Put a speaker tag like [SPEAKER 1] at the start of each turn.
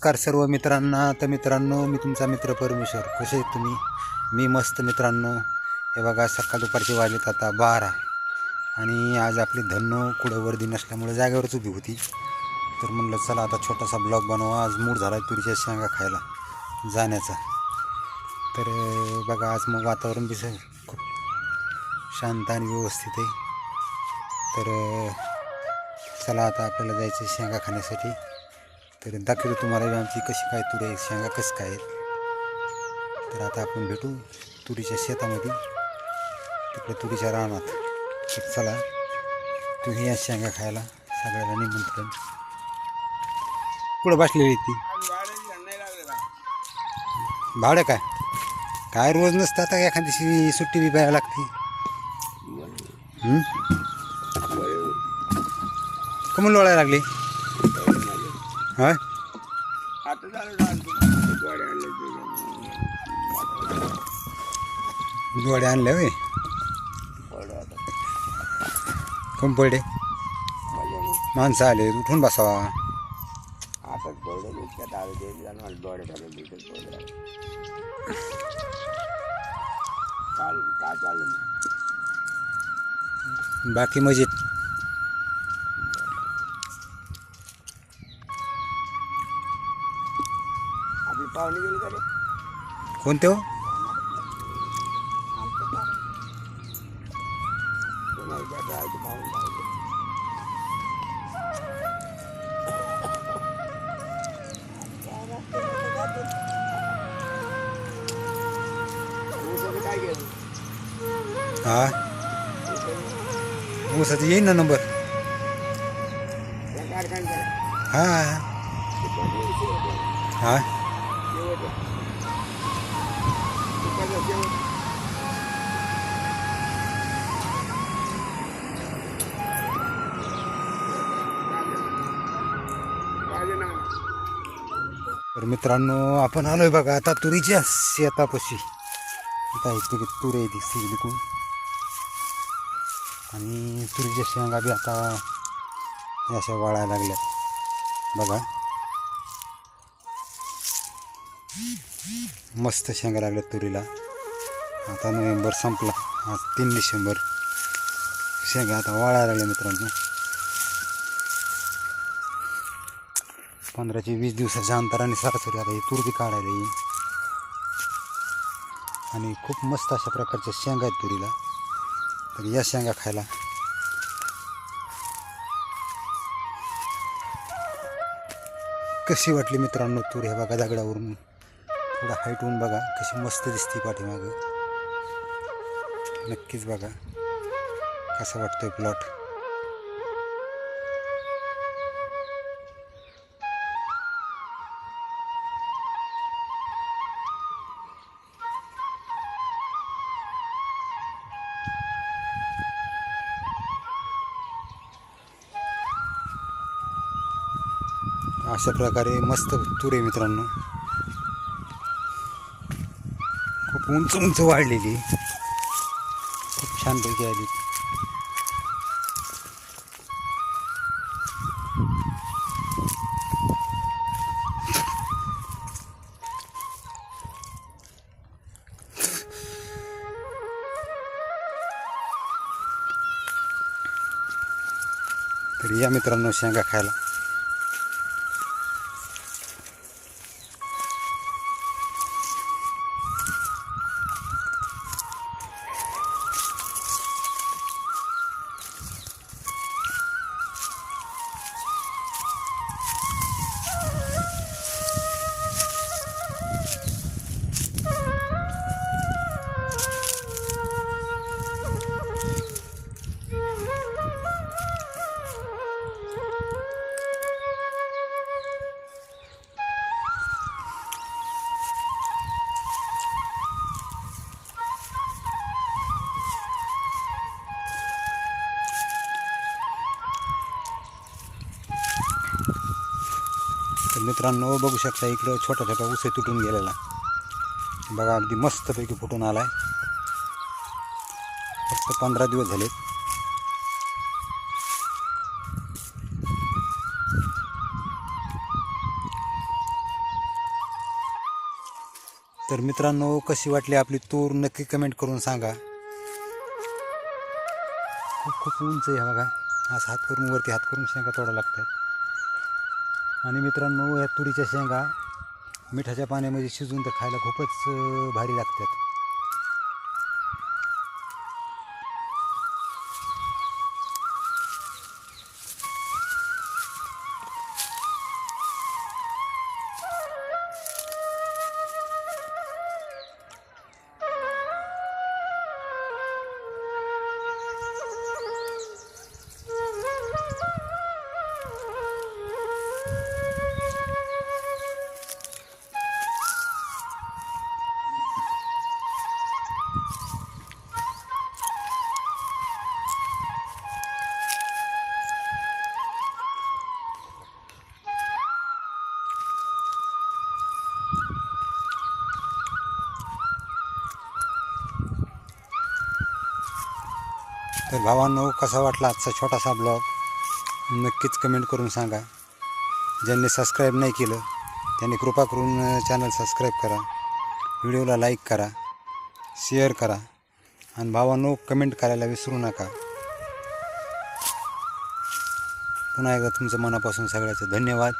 [SPEAKER 1] नमस्कार सर्व मित्रांना. तर मित्रांनो, मी तुमचा मित्र परमेश्वर. कसे आहेत तुम्ही? मी मस्त मित्रांनो. हे बघा, सकाळ दुपारचे वाजलेत आता 12 आणि आज आपली धन्नो कुठं वर्दी नसल्यामुळे जागेवरच उभी होती. तर म्हणलं चला आता छोटासा ब्लॉग बनवा. आज मूड झाला तुरीच्या शेंगा खायला जाण्याचा. तर बघा, आज मग वातावरण बी खूप शांत आणि व्यवस्थित आहे. तर चला आता आपल्याला जायचं शेंगा खाण्यासाठी. तर दाखवतो तुम्हाला आमची कशी काय तुरी आहे, शेंगा कसं काय आहेत. तर आता आपण भेटू तुरीच्या शेतामध्ये, तिकडे तुरीच्या रानात. तर चला, तुम्ही या शेंगा खायला, सगळ्याला निमंत्रण. कुठं बसलेली ती भाडं काय काय रोज नसतं, आता एखादी सुट्टी बी प्यायला लागते. कमून लोळायला लागली? हा, जोडे आणले वे कम पडे माणसं आले, उठून बसावा. बाकी मजेत.
[SPEAKER 2] पाहुणे गेली का रे?
[SPEAKER 1] कोणते हो?
[SPEAKER 2] काय गेलं?
[SPEAKER 1] हा, ऊसाचं येईन ना नंबर. हा हा, तर मित्रांनो, आपण आलोय बघा आता तुरीच्या शेतापाशी. आता इथे तूर आहे ती सिगलिकून, आणि तुरीच्या शेंगा बी आता अशा वाळायला लागल्यात बघा. मस्त शेंगा लागल्यात तुरीला. आता नोव्हेंबर संपला, आज 3 डिसेंबर. शेंगा आता वाळायला लागल्या मित्रांनो. 15 ते 20 दिवसाच्या अंतराने सरासरी आता ही तूर बी काढायला येईल. आणि खूप मस्त अशा प्रकारच्या शेंगा आहेत तुरीला. तर या शेंगा खायला. कशी वाटली मित्रांनो तूर? हे बघा, दगडावरून थोडा हाईट होऊन बघा कशी मस्त दिसते पाठीमागं. नक्कीच बघा कसा वाटतोय प्लॉट. अशा प्रकारे मस्त तूर आहे मित्रांनो. खूप उंच उंच वाढलेली, खूप छानपैकी आली. तर या मित्रांनो शेंगा खायला. तर मित्रांनो, बघू शकता इकडं छोटा छोटा ऊस तुटून गेलेला बघा. अगदी मस्तपैकी फुटून आलाय. फक्त 15 दिवस झालेत. तर मित्रांनो, कशी वाटली आपली तूर नक्की कमेंट करून सांगा. खूप खूप उंच आहे बघा. असं हात करून वरती हात करून शेंगा तोडा लागतात. आणि मित्रांनो, या तुरीच्या शेंगा मिठाच्या पाण्यामध्ये शिजवून तर खायला खूपच भारी लागतात. तर भावांनो, कसा वाटला आजचा छोटासा ब्लॉग नक्कीच कमेंट करून सांगा. ज्यांनी सबस्क्राईब नाही केलं त्यांनी कृपा करून चॅनल सबस्क्राईब करा, व्हिडिओला लाईक करा, शेअर करा आणि भावांनो कमेंट करायला विसरू नका. पुन्हा एकदा तुमचं मनापासून सगळ्याचं धन्यवाद.